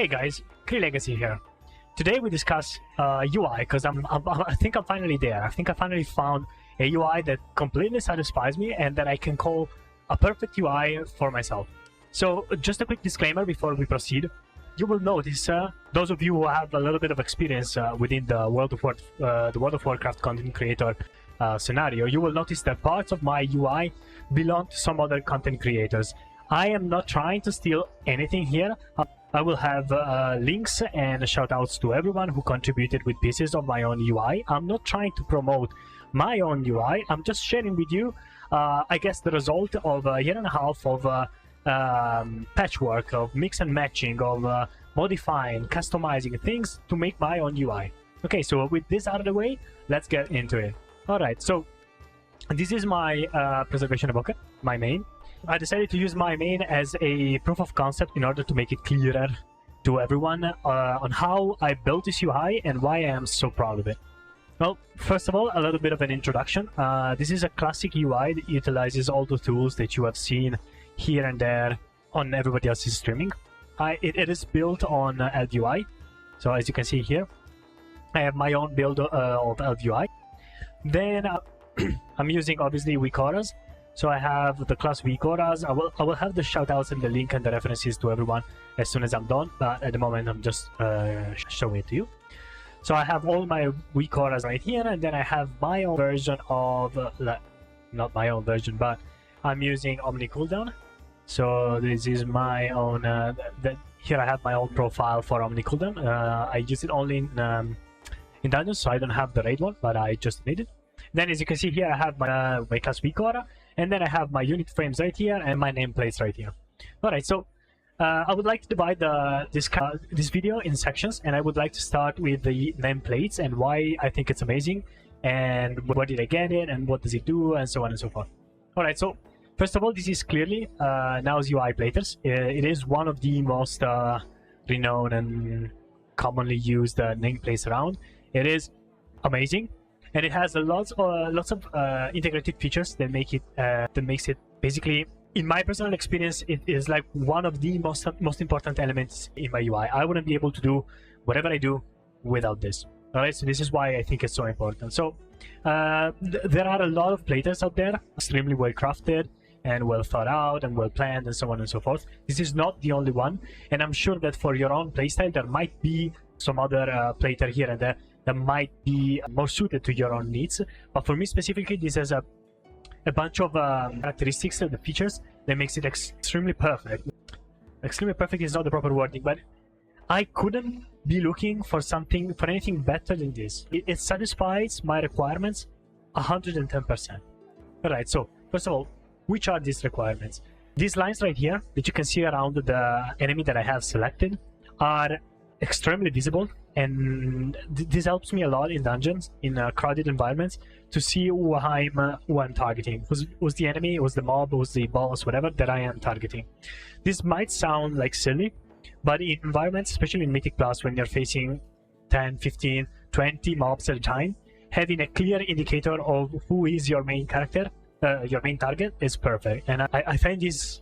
Hey guys, CreeLegacy here. Today we discuss UI because I think I'm finally there. I think I finally found a UI that completely satisfies me and that I can call a perfect UI for myself. So just a quick disclaimer before we proceed. You will notice, those of you who have a little bit of experience within the World of Warcraft content creator scenario, you will notice that parts of my UI belong to some other content creators. I am not trying to steal anything here. I will have links and shoutouts to everyone who contributed with pieces of my own UI. I'm not trying to promote my own UI. I'm just sharing with you, I guess, the result of a year and a half of patchwork, of mix and matching, of modifying, customizing things to make my own UI. Okay, so with this out of the way, let's get into it. Alright, so this is my preservation bucket, my main. I decided to use my main as a proof of concept in order to make it clearer to everyone on how I built this UI and why I am so proud of it. Well, first of all, a little bit of an introduction. This is a classic UI that utilizes all the tools that you have seen here and there on everybody else's streaming. It is built on ElvUI. So as you can see here, I have my own build of ElvUI. Then I'm using obviously WeakAuras. So I have the class WeakAuras. I will have the shoutouts and the link and the references to everyone as soon as I'm done. But at the moment, I'm just showing it to you. So I have all my WeakAuras right here, and then I have my own version of not my own version, but I'm using OmniCooldown. So this is my own. Here I have my own profile for OmniCooldown. I use it only in dungeons, so I don't have the raid one, but I just made it. Then, as you can see here, I have my class WeakAuras, and then I have my unit frames right here and my nameplates right here. Alright, so I would like to divide this video in sections, and I would like to start with the nameplates and why I think it's amazing, and where did I get it, and what does it do, and so on and so forth. Alright, so first of all, this is clearly now's UI Platers. It is one of the most renowned and commonly used nameplates around. It is amazing. And it has lots of integrated features that makes it basically, in my personal experience, it is like one of the most important elements in my UI. I wouldn't be able to do whatever I do without this. All right, so this is why I think it's so important. So there are a lot of platers out there, extremely well crafted and well thought out and well planned and so on and so forth. This is not the only one, and I'm sure that for your own playstyle there might be some other plater here and there that might be more suited to your own needs. But for me specifically, this has a bunch of characteristics and the features that makes it extremely perfect. Extremely perfect is not the proper wording, but I couldn't be looking for anything better than this. It satisfies my requirements 110%. Alright, so first of all, which are these requirements? These lines right here that you can see around the enemy that I have selected are extremely visible, and this helps me a lot in dungeons, in crowded environments, to see who I'm targeting, who's the enemy, who's the mob, who's the boss, whatever that I am targeting. This might sound like silly, but in environments, especially in Mythic Plus, when you're facing 10, 15, 20 mobs at a time, having a clear indicator of who is your main character, your main target, is perfect. And I find this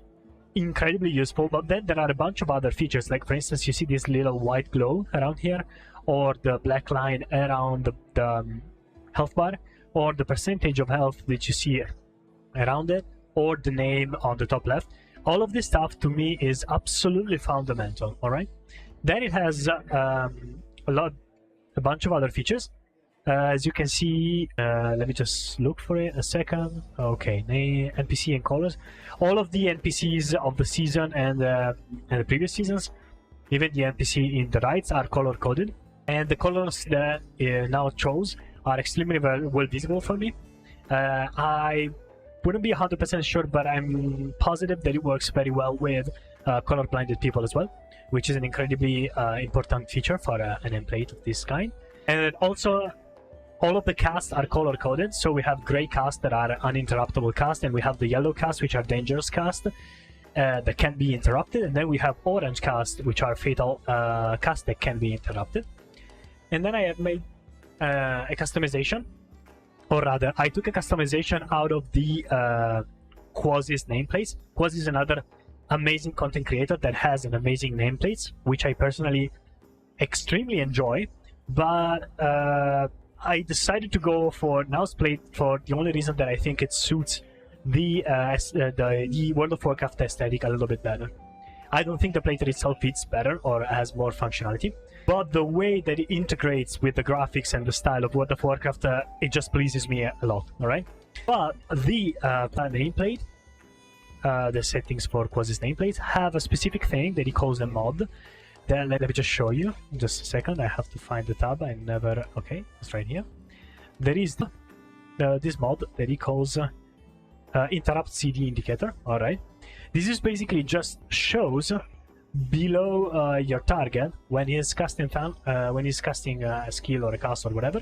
incredibly useful. But then there are a bunch of other features, like for instance, you see this little white glow around here, or the black line around the health bar, or the percentage of health that you see around it, or the name on the top left. All of this stuff to me is absolutely fundamental. All right, then it has a bunch of other features. As you can see, let me just look for it a second. Okay, name, NPC and colors. All of the NPCs of the season and the previous seasons, even the NPC in the rights, are color coded, and the colors that now chose are extremely well visible for me. I wouldn't be 100% sure, but I'm positive that it works very well with color blinded people as well, which is an incredibly important feature for an nameplate of this kind. And also, all of the casts are color coded, so we have gray casts that are uninterruptible casts, and we have the yellow casts, which are dangerous casts that can be interrupted, and then we have orange casts, which are fatal casts that can be interrupted. And then I have made a customization, or rather, I took a customization out of the Quasi's nameplates. Quasi is another amazing content creator that has an amazing nameplates, which I personally extremely enjoy, but I decided to go for Now's Plate for the only reason that I think it suits the World of Warcraft aesthetic a little bit better. I don't think the plate itself fits better or has more functionality, but the way that it integrates with the graphics and the style of World of Warcraft, it just pleases me a lot, alright? But the nameplate, the settings for Quasi's nameplate, have a specific thing that he calls a mod. Then let me just show you, just a second, I have to find the tab, I never, okay, it's right here. There is this mod that he calls interrupt CD indicator, alright? This is basically just shows below your target when he's casting a skill or a cast or whatever,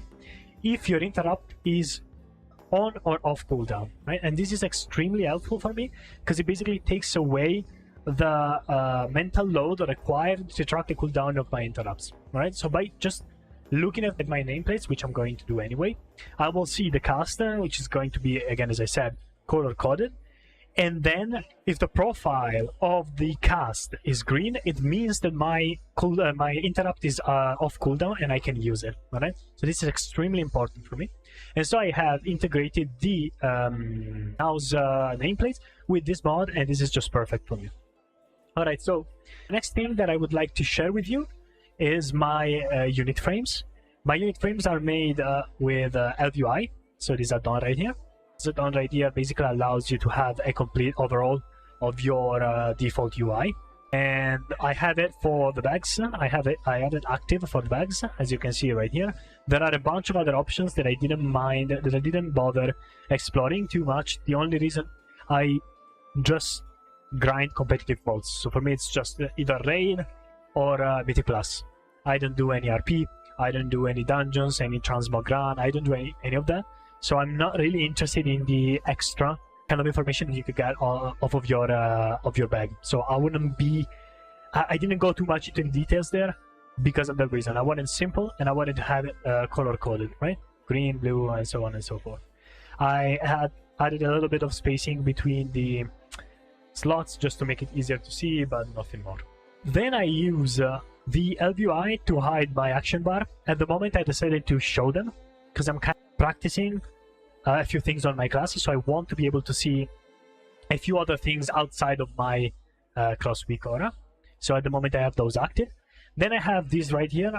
if your interrupt is on or off cooldown, right? And this is extremely helpful for me because it basically takes away the mental load required to track the cooldown of my interrupts, right? So by just looking at my nameplates, which I'm going to do anyway, I will see the caster, which is going to be, again, as I said, color coded. And then if the profile of the cast is green, it means that my interrupt is off cooldown and I can use it, alright? So this is extremely important for me. And so I have integrated the Now's nameplate with this mod, and this is just perfect for me. Alright, so the next thing that I would like to share with you is my unit frames. My unit frames are made with ElvUI, so these are done right here. So done right here basically allows you to have a complete overall of your default UI, and I have it for the bags. I have it active for the bags, as you can see right here. There are a bunch of other options that I didn't bother exploring too much. The only reason I just grind competitive modes, so for me it's just either raid or Mythic Plus. I don't do any RP, I don't do any dungeons, any transmog run, I don't do any of that. So I'm not really interested in the extra kind of information you could get off of your bag. So I wouldn't be, I didn't go too much into the details there because of that reason. I wanted simple and I wanted to have it color coded, right? Green, blue, and so on and so forth. I had added a little bit of spacing between the slots just to make it easier to see, but nothing more. Then I use the ElvUI to hide my action bar. At the moment I decided to show them because I'm kind of practicing a few things on my class, so I want to be able to see a few other things outside of my class WeakAuras. So at the moment I have those active. Then I have these right here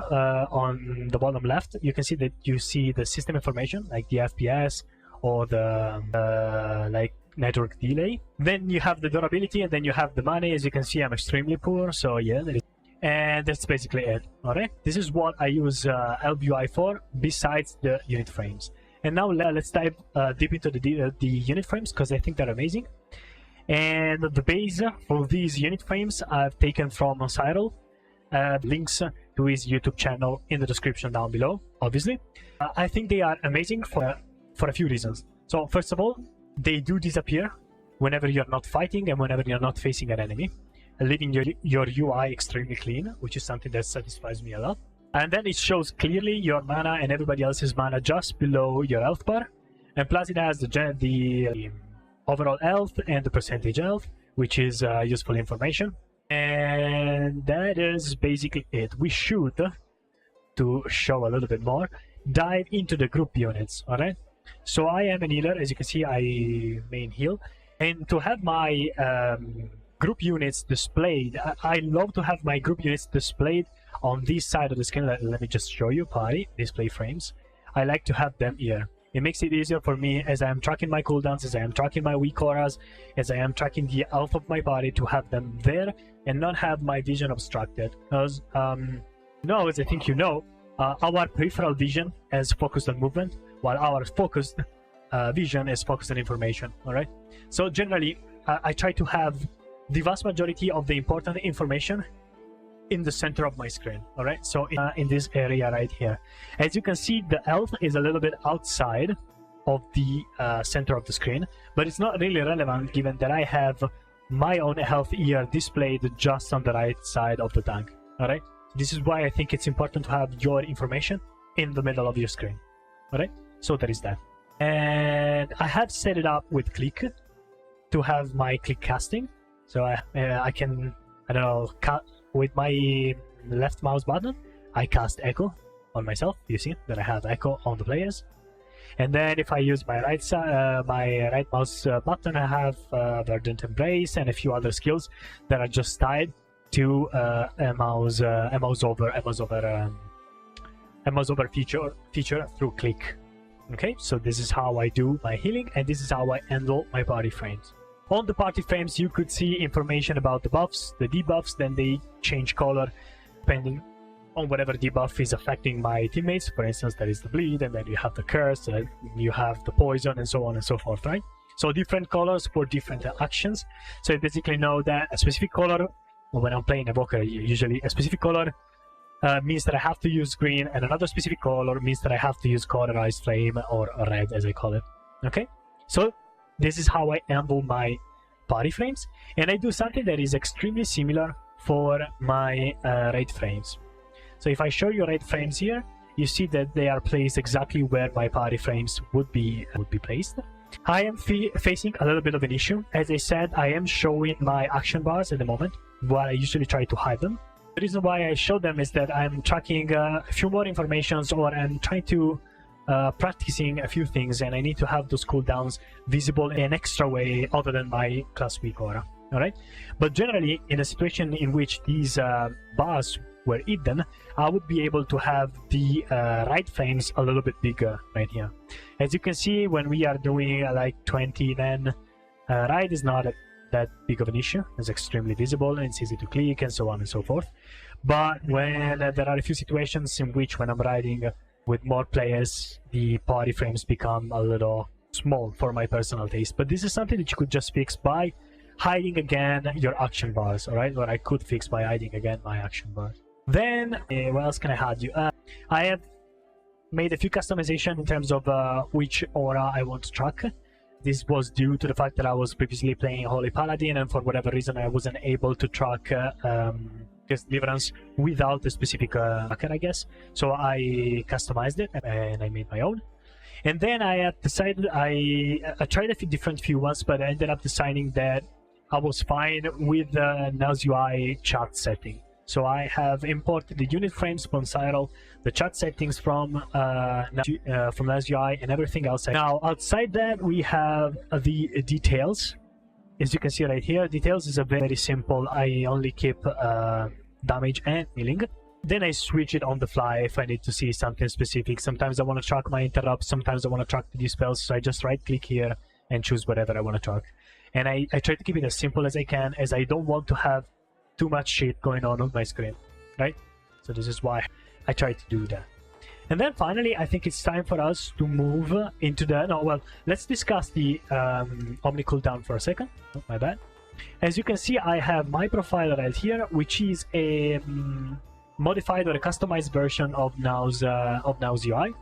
on the bottom left. You can see that you see the system information like the FPS or the like network delay. Then you have the durability, and then you have the money. As you can see, I'm extremely poor, so yeah, and that's basically it. Alright, this is what I use ElvUI for, besides the unit frames. And now let's dive deep into the unit frames, because I think they're amazing. And the base for these unit frames I've taken from Cyril. Links to his YouTube channel in the description down below, obviously. I think they are amazing for a few reasons. So first of all, they do disappear whenever you're not fighting and whenever you're not facing an enemy, leaving your UI extremely clean, which is something that satisfies me a lot. And then it shows clearly your mana and everybody else's mana just below your health bar, and plus it has the overall health and the percentage health, which is useful information. And that is basically it. We should, to show a little bit more, dive into the group units. Alright, so I am an healer, as you can see. I main heal, and to have my group units displayed, I love to have my group units displayed on this side of the screen. Let me just show you. Party display frames, I like to have them here. It makes it easier for me as I am tracking my cooldowns, as I am tracking my WeakAuras, as I am tracking the health of my body, to have them there and not have my vision obstructed. Because as I think you know, our peripheral vision is focused on movement, while our focused vision is focused on information. Alright, so generally I try to have the vast majority of the important information in the center of my screen. Alright, so in this area right here, as you can see, the health is a little bit outside of the center of the screen, but it's not really relevant given that I have my own health here displayed just on the right side of the tank. Alright, this is why I think it's important to have your information in the middle of your screen. Alright, so there is that. And I have set it up with click to have my click casting. So I can, I don't know, with my left mouse button, I cast Echo on myself. You see that I have Echo on the players. And then if I use my right mouse button, I have Verdant Embrace and a few other skills that are just tied to a mouse over feature through click. Okay, so this is how I do my healing, and this is how I handle my party frames. On the party frames, you could see information about the buffs, the debuffs, then they change color depending on whatever debuff is affecting my teammates. For instance, there is the bleed, and then you have the curse, you have the poison, and so on and so forth, right? So different colors for different actions. So you basically know that a specific color, when I'm playing Evoker, usually a specific color means that I have to use green, and another specific color means that I have to use cauterized flame, or red as I call it. Okay, so this is how I handle my party frames, and I do something that is extremely similar for my raid frames. So if I show you raid frames here, you see that they are placed exactly where my party frames would be placed. I am facing a little bit of an issue. As I said, I am showing my action bars at the moment, while I usually try to hide them. The reason why I show them is that I'm tracking a few more informations, or I'm trying to practicing a few things, and I need to have those cooldowns visible in an extra way other than my class WeakAuras. Alright, but generally in a situation in which these bars were hidden, I would be able to have the right frames a little bit bigger right here. As you can see, when we are doing like 20, then right is not that big of an issue. It's extremely visible and it's easy to click and so on and so forth. But when there are a few situations in which when I'm riding with more players, the party frames become a little small for my personal taste. But this is something that you could just fix by hiding again your action bars, alright? Or I could fix by hiding again my action bars. Then, what else can I add you? I have made a few customization in terms of which aura I want to track. This was due to the fact that I was previously playing Holy Paladin, and for whatever reason I wasn't able to track Deliverance without a specific tracker, I guess. So I customized it and I made my own. And then I had decided, I tried a few different ones, but I ended up deciding that I was fine with the ElvUI chat setting. So I have imported the unit frames from Cyril, the chat settings from ElvUI, and everything else. Now, outside that, we have the details. As you can see right here, details is a very simple. I only keep damage and healing. Then I switch it on the fly if I need to see something specific. Sometimes I want to track my interrupts, sometimes I want to track the dispels, so I just right click here and choose whatever I want to track. And I try to keep it as simple as I can, as I don't want to have too much shit going on my screen, right? So this is why I try to do that. And then finally, I think it's time for us to move into the... let's discuss the Omni cooldown for a second. Oh, my bad. As you can see, I have my profile right here, which is a modified or a customized version of WoW's UI.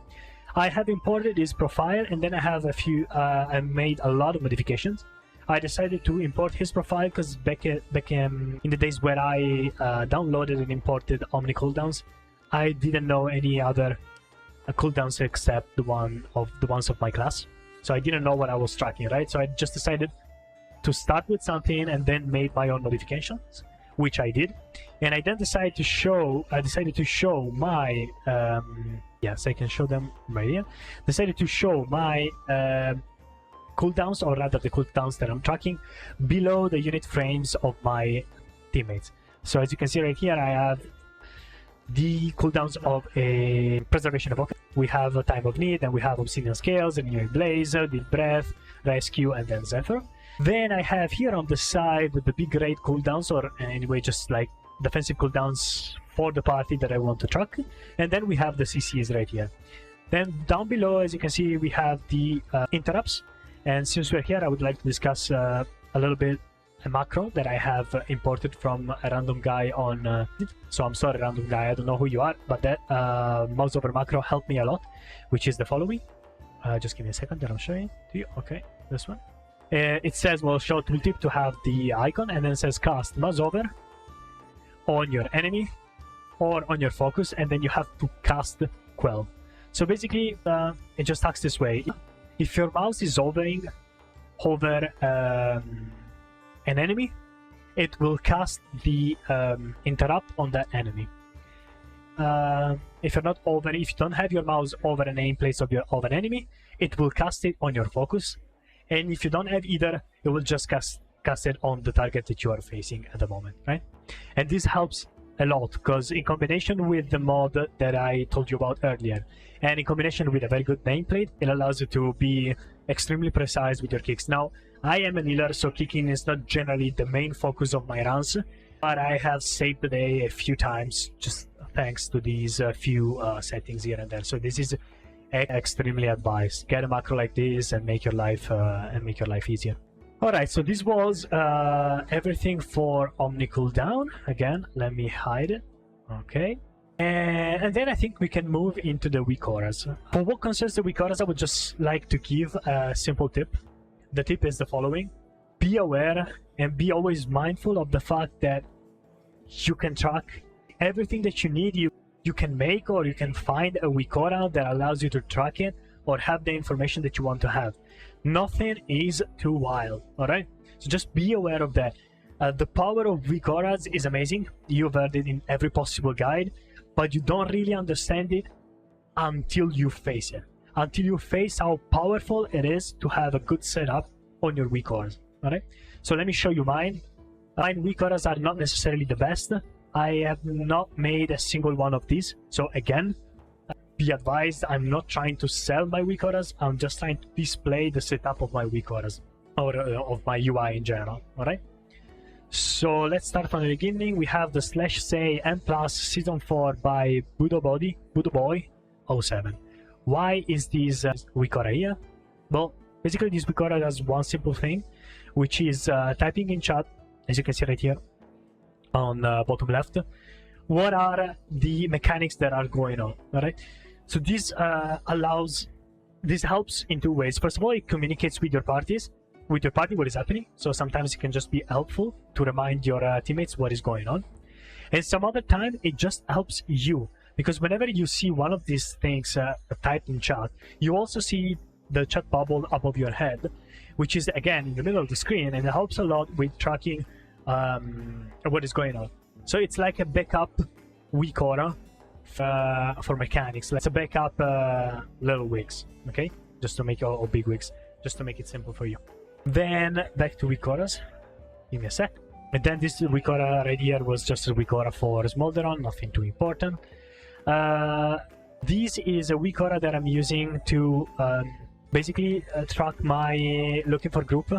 I have imported this profile, and then I have a few... I made a lot of modifications. I decided to import his profile because back in the days where I downloaded and imported Omni cooldowns, I didn't know any other cooldowns except the ones of my class. So I didn't know what I was tracking, right? So I just decided to start with something and then made my own modifications, which I did. And I then decided to show my yes, I can show them right here. Decided to show my cooldowns, or rather the cooldowns that I'm tracking, below the unit frames of my teammates. So as you can see right here, I have the cooldowns of a Preservation Evoker. We have a Time of Need, and we have Obsidian Scales, Renewing Blaze, Deep Breath, Rescue, and then Zephyr. Then I have here on the side the big raid cooldowns, or anyway just like defensive cooldowns for the party that I want to track. And then we have the CCs right here. Then down below, as you can see, we have the interrupts. And since we're here, I would like to discuss a little bit a macro that I have imported from a random guy on... so I'm sorry, random guy, I don't know who you are, but that mouse over macro helped me a lot, which is the following. Just give me a second that I'm showing to you. Okay, this one. It says, well, show tooltip to have the icon, and then it says cast mouse over on your enemy or on your focus, and then you have to cast Quell. So basically, it just acts this way. If your mouse is hovering over an enemy, it will cast the interrupt on that enemy. If you don't have your mouse over a nameplate of an enemy, it will cast it on your focus. And if you don't have either, it will just cast it on the target that you are facing at the moment, right? And this helps a lot because in combination with the mod that I told you about earlier, and in combination with a very good nameplate, it allows you to be extremely precise with your kicks. Now, I am an healer, so kicking is not generally the main focus of my runs, but I have saved the day a few times just thanks to these few settings here and there. So this is extremely advised. Get a macro like this and make your life easier. All right, so this was everything for Omni cooldown. Again, let me hide it. Okay. And then I think we can move into the WeakAuras. For what concerns the WeakAuras, I would just like to give a simple tip. The tip is the following. Be aware and be always mindful of the fact that you can track everything that you need. You can make or you can find a WeakAura that allows you to track it or have the information that you want to have. Nothing is too wild, all right? So just be aware of that. The power of WeakAuras is amazing. You've heard it in every possible guide, but you don't really understand it until you face it. Until you face how powerful it is to have a good setup on your WeakAuras, all right? So let me show you mine. Mine WeakAuras are not necessarily the best. I have not made a single one of these. So again, be advised, I'm not trying to sell my WeakAuras. I'm just trying to display the setup of my WeakAuras or of my UI in general, all right? So let's start from the beginning. We have the /say M+ Season 4 by Budoboy 07. Why is this WeakAura here? Well, basically this WeakAura does one simple thing, which is typing in chat, as you can see right here on bottom left, what are the mechanics that are going on, all right? So this helps in two ways. First of all, it communicates with your party what is happening. So sometimes it can just be helpful to remind your teammates what is going on. And some other time, it just helps you. Because whenever you see one of these things typed in chat, you also see the chat bubble above your head, which is, again, in the middle of the screen, and it helps a lot with tracking what is going on. So it's like a backup WeakAura for mechanics. Let's backup little wigs, okay? Just to make or big wigs, just to make it simple for you. Then back to WeakAuras. Give me a sec. And then this WeakAura right here was just a WeakAura for Smolderon, nothing too important. This is a WeakAura that I'm using to basically track my looking for group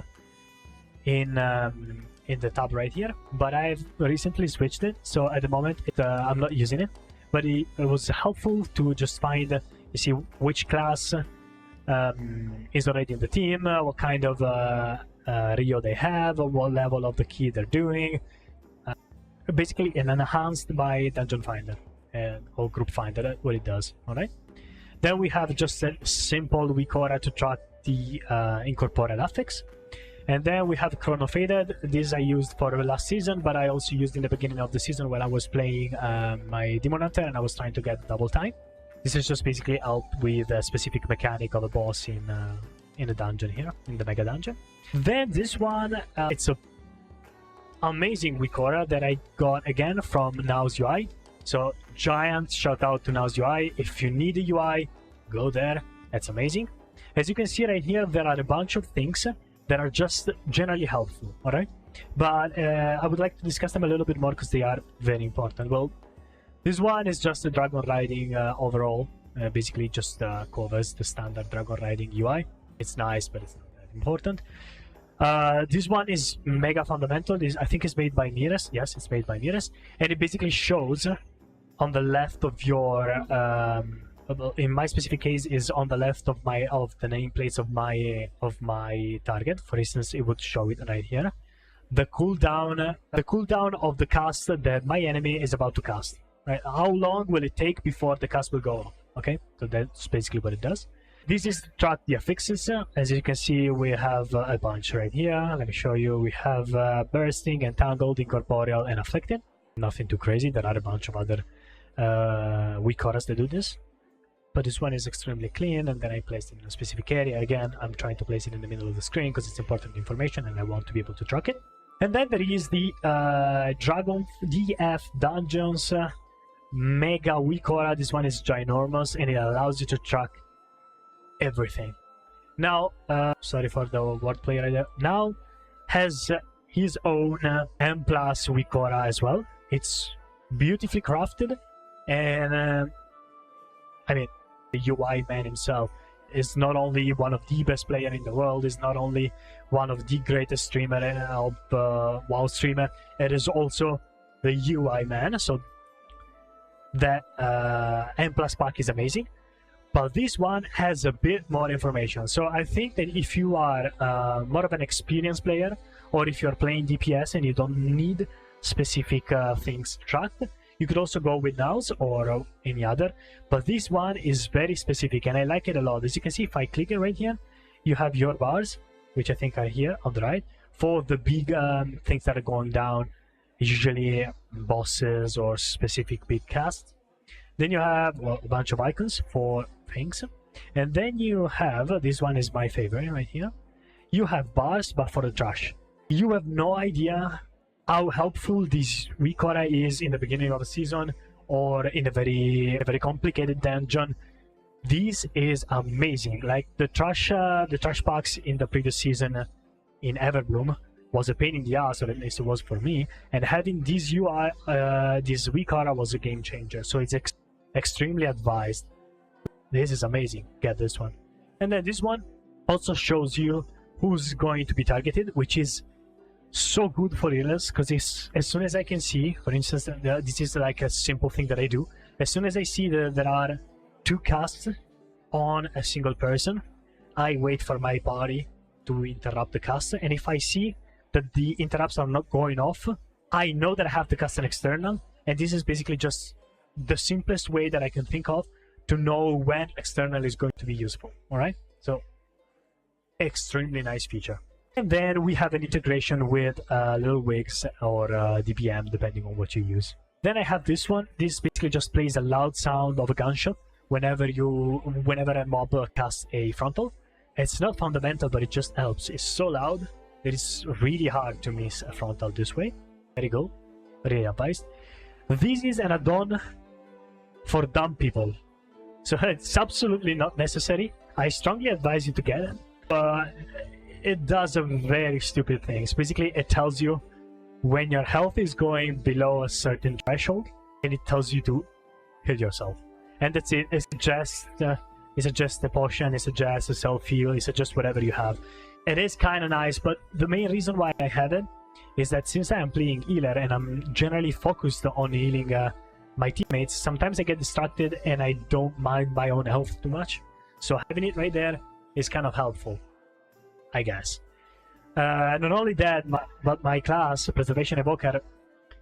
in the tab right here, but I've recently switched it, so at the moment I'm not using it, but it was helpful to just find, you see, which class is already in the team, what kind of Rio they have, or what level of the key they're doing, basically an enhanced by Dungeon Finder or Group Finder. That's what it does, all right? Then we have just a simple WeakAura to track the incorporeal affix. And then we have Chrono Faded. This I used for the last season, but I also used in the beginning of the season when I was playing my Demon Hunter and I was trying to get double time. This is just basically help with a specific mechanic of a boss in a dungeon here, in the Mega Dungeon. Then this one, it's a amazing WeakAura that I got again from Now's UI. So giant shout out to Now's UI. If you need a UI, go there. That's amazing. As you can see right here, there are a bunch of things that are just generally helpful, all right? But I would like to discuss them a little bit more because they are very important. Well, this one is just a dragon riding overall, basically just covers the standard dragon riding UI. It's nice, but it's not that important. This one is mega fundamental. I think it's made by Nearest. Yes, it's made by Nearest, and it basically shows on the left of your in my specific case is on the left of the nameplates of my target. For instance, it would show it right here, the cooldown of the cast that my enemy is about to cast, right? How long will it take before the cast will go off? Okay, so that's basically what it does. This is to track the affixes. As you can see, we have a bunch right here. Let me show you. We have bursting, entangled, incorporeal, and afflicted. Nothing too crazy. There are a bunch of other WeakAuras that do this, but this one is extremely clean, and then I placed it in a specific area. Again, I'm trying to place it in the middle of the screen because it's important information and I want to be able to track it. And then there is the Dragon DF Dungeons Mega WeakAuras. This one is ginormous and it allows you to track everything. Now, sorry for the wordplay right there. Now has his own M+ WeakAuras as well. It's beautifully crafted, and I mean, the UI man himself is not only one of the best players in the world, is not only one of the greatest streamer of WoW streamer, it is also the UI man. So that M+ pack is amazing, but this one has a bit more information. So I think that if you are more of an experienced player, or if you're playing DPS and you don't need specific things tracked, you could also go with Nows or any other, but this one is very specific and I like it a lot. As you can see, if I click it right here, you have your bars, which I think are here on the right, for the big things that are going down, usually bosses or specific big casts. Then you have, well, a bunch of icons for things, and then you have, this one is my favorite right here, you have bars but for the trash. You have no idea how helpful this WeakAuras is in the beginning of a season or in a very complicated dungeon. This is amazing. Like the trash packs in the previous season in Everbloom was a pain in the ass, or at least it was for me, and having this UI, this WeakAuras was a game changer. So it's extremely advised. This is amazing. Get this one. And then this one also shows you who's going to be targeted, which is so good for healers, because as soon as I can see, for instance, this is like a simple thing that I do. As soon as I see that there are 2 casts on a single person, I wait for my party to interrupt the cast, and if I see that the interrupts are not going off, I know that I have to cast an external, and this is basically just the simplest way that I can think of to know when external is going to be useful. All right, so extremely nice feature. And then we have an integration with little wigs or DPM, depending on what you use. Then I have this one. This basically just plays a loud sound of a gunshot whenever a mob casts a frontal. It's not fundamental, but it just helps. It's so loud that it's really hard to miss a frontal this way. There you go. Really advised. This is an add-on for dumb people, so it's absolutely not necessary. I strongly advise you to get it, but it does a very stupid thing. Basically, it tells you when your health is going below a certain threshold, and it tells you to heal yourself. And that's it. It suggests a potion, it suggests a self-heal, it suggests whatever you have. It is kind of nice, but the main reason why I have it is that since I am playing healer and I'm generally focused on healing my teammates, sometimes I get distracted and I don't mind my own health too much. So having it right there is kind of helpful, I guess. Not only that, but my class, Preservation Evoker,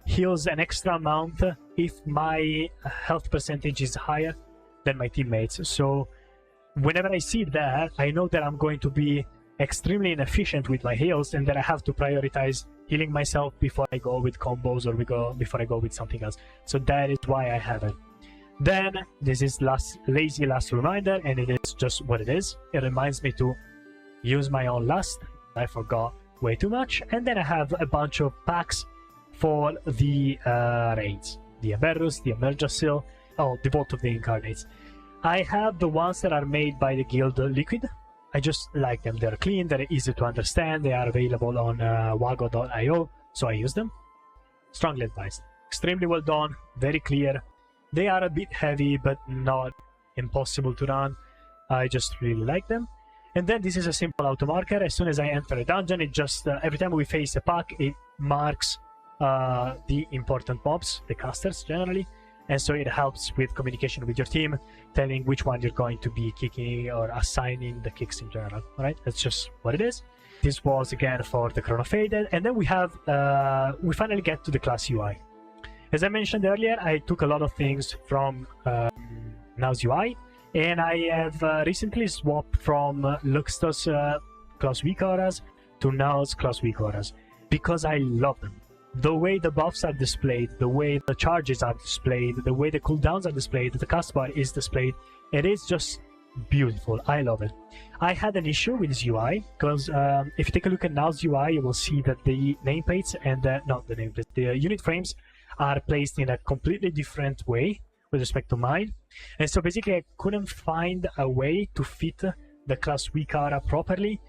heals an extra amount if my health percentage is higher than my teammates. So whenever I see that, I know that I'm going to be extremely inefficient with my heals and that I have to prioritize healing myself before I go with combos or before I go with something else. So that is why I have it. Then this is lazy last reminder, and it is just what it is. It reminds me to use my own last. I forgot way too much. And then I have a bunch of packs for the raids, the Aberrus, the Emergasil, the Vault of the Incarnates. I have the ones that are made by the guild Liquid. I just like them. They're clean, they're easy to understand, they are available on wago.io, so I use them. Strongly advised. Extremely well done, very clear. They are a bit heavy, but not impossible to run. I just really like them. And then this is a simple auto marker. As soon as I enter a dungeon, it just every time we face a pack, it marks the important mobs, the casters generally, and so it helps with communication with your team, telling which one you're going to be kicking or assigning the kicks in general. All right, that's just what it is. This was again for the Chronofaded, and then we have we finally get to the class UI. As I mentioned earlier, I took a lot of things from Now's UI, and I have recently swapped from Luxtos class WeakAuras to Now's class WeakAuras because I love them. The way the buffs are displayed, the way the charges are displayed, the way the cooldowns are displayed, the cast bar is displayed, it is just beautiful. I love it. I had an issue with this UI because if you take a look at now's UI, you will see that the nameplates and not the nameplates, the unit frames are placed in a completely different way with respect to mine. And so basically I couldn't find a way to fit the class WeakAuras properly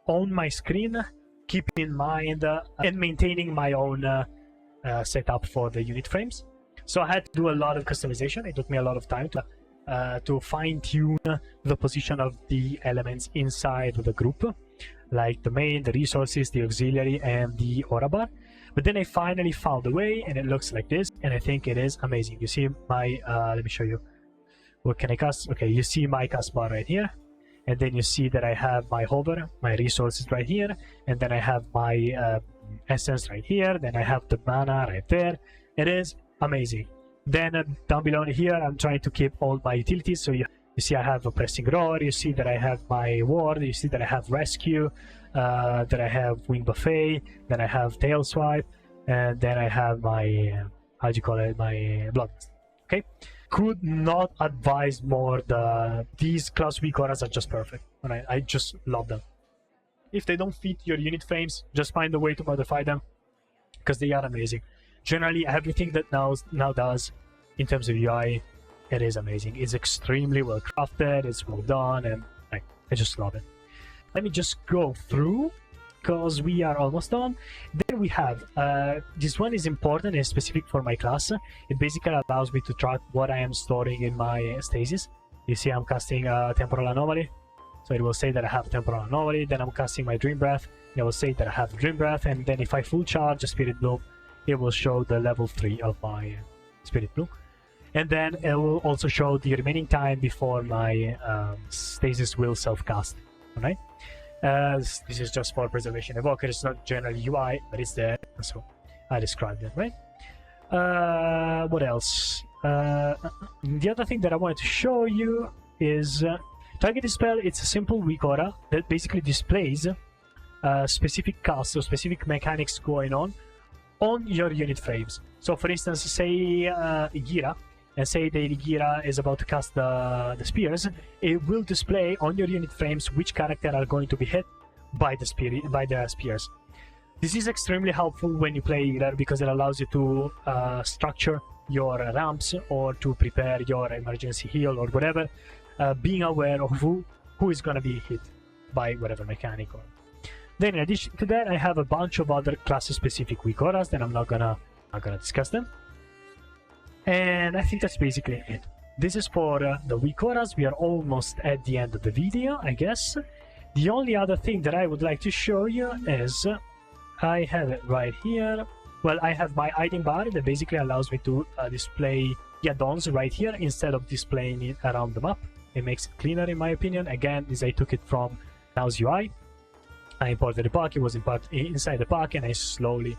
on my screen, keeping in mind and maintaining my own setup for the unit frames. So I had to do a lot of customization. It took me a lot of time to fine-tune the position of the elements inside the group, like the main, the resources, the auxiliary, and the aura bar. But then I finally found a way, and it looks like this, and I think it is amazing. You see my, let me show you. What can I cast? Okay, you see my cast bar right here, and then you see that I have my hover, my resources right here, and then I have my essence right here, then I have the mana right there. It is amazing. Then down below here, I'm trying to keep all my utilities. So you see I have a pressing roar, you see that I have my ward, you see that I have rescue, that I have wing buffet, then I have tail swipe, and then I have my how do you call it, my blood. Okay, could not advise more. These class WeakAuras are just perfect, and I just love them. If they don't fit your unit frames, just find a way to modify them, because they are amazing. Generally, everything that now does in terms of UI, it is amazing. It's extremely well crafted, it's well done, and I just love it. Let me just go through, because we are almost done. Then we have, this one is important and specific for my class. It basically allows me to track what I am storing in my stasis. You see I'm casting a temporal anomaly, so it will say that I have temporal anomaly. Then I'm casting my dream breath, it will say that I have dream breath, and then if I full charge a spirit bloom, it will show the level 3 of my spirit bloom. And then it will also show the remaining time before my stasis will self-cast. Alright? This is just for preservation evoker. It's not generally UI, but it's there, so I described it, right? What else? The other thing that I wanted to show you is Target Dispel. It's a simple WeakAuras that basically displays specific casts or specific mechanics going on your unit frames. So for instance, say Igira, and say that Igira is about to cast the spears, it will display on your unit frames which character are going to be hit by the spears. This is extremely helpful when you play Igira, because it allows you to structure your ramps or to prepare your emergency heal or whatever, being aware of who is going to be hit by whatever mechanic. Then in addition to that, I have a bunch of other class-specific WeakAuras that I'm not gonna discuss them. And I think that's basically it. This is for the WeakAuras. We are almost at the end of the video, I guess. The only other thing that I would like to show you is, I have it right here. Well, I have my item bar that basically allows me to display the add-ons right here instead of displaying it around the map. It makes it cleaner in my opinion. Again, as I took it from now's UI. I imported the pack, it was inside the pack, and I slowly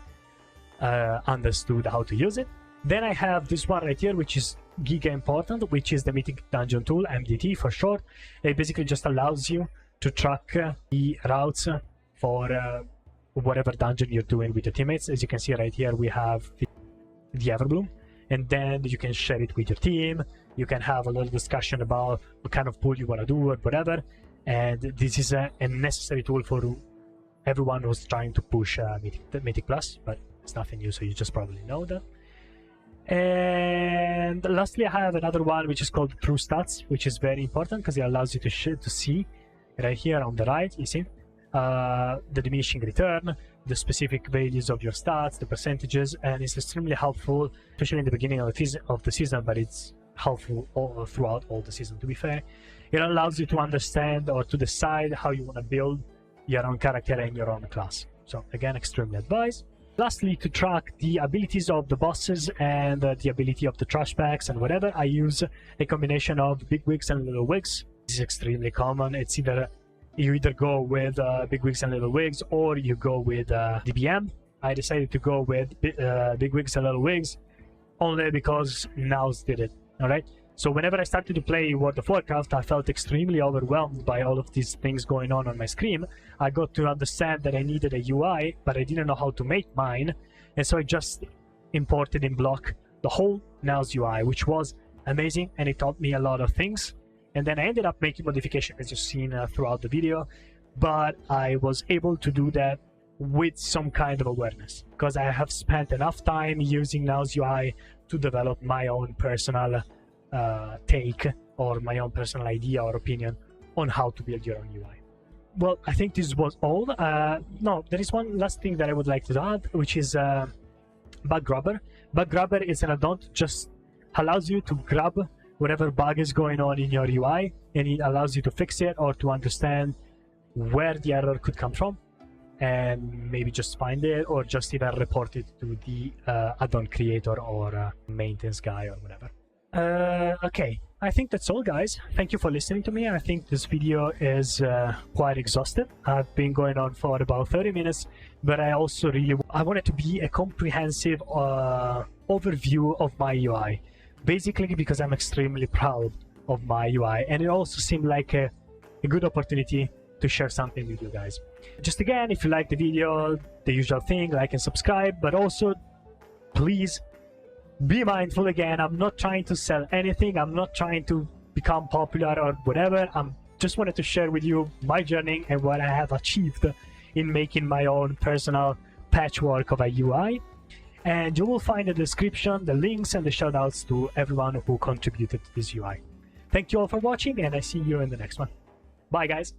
understood how to use it. Then I have this one right here, which is giga important, which is the Mythic Dungeon Tool, MDT for short. It basically just allows you to track the routes for whatever dungeon you're doing with your teammates. As you can see right here, we have the Everbloom, and then you can share it with your team. You can have a little discussion about what kind of pull you want to do or whatever. And this is a necessary tool for everyone who's trying to push Mythic Plus, but it's nothing new, so you just probably know that. And lastly, I have another one which is called True Stats, which is very important because it allows you to see right here on the right, you see the diminishing return, the specific values of your stats, the percentages, and it's extremely helpful, especially in the beginning of the season, but it's helpful throughout all the season, to be fair. It allows you to understand or to decide how you want to build your own character and your own class. So again, extremely advised. Lastly, to track the abilities of the bosses and the ability of the trash packs and whatever, I use a combination of big wigs and little wigs. This is extremely common. It's you either go with big wigs and little wigs, or you go with DBM. I decided to go with big wigs and little wigs only because Nows did it. All right. So whenever I started to play World of Warcraft, I felt extremely overwhelmed by all of these things going on my screen. I got to understand that I needed a UI, but I didn't know how to make mine. And so I just imported in block the whole Now's UI, which was amazing, and it taught me a lot of things. and then I ended up making modifications as you've seen throughout the video, but I was able to do that with some kind of awareness, because I have spent enough time using Now's UI to develop my own personal take, or my own personal idea or opinion on how to build your own UI. Well, I think this was all. No, there is one last thing that I would like to add, which is bug grabber. Bug grabber is an add-on that just allows you to grab whatever bug is going on in your UI, and it allows you to fix it or to understand where the error could come from, and maybe just find it, or just even report it to the add-on creator or maintenance guy or whatever. Okay, I think that's all, guys. Thank you for listening to me. I think this video is quite exhaustive. I've been going on for about 30 minutes, but I also I want it to be a comprehensive overview of my UI, basically because I'm extremely proud of my UI, and it also seemed like a good opportunity to share something with you guys. Just again, if you like the video, the usual thing, like and subscribe, but also please be mindful. Again, I'm not trying to sell anything, I'm not trying to become popular or whatever. I'm just wanted to share with you my journey and what I have achieved in making my own personal patchwork of a UI. And you will find in the description the links and the shoutouts to everyone who contributed to this UI. Thank you all for watching, and I see you in the next one. Bye, guys.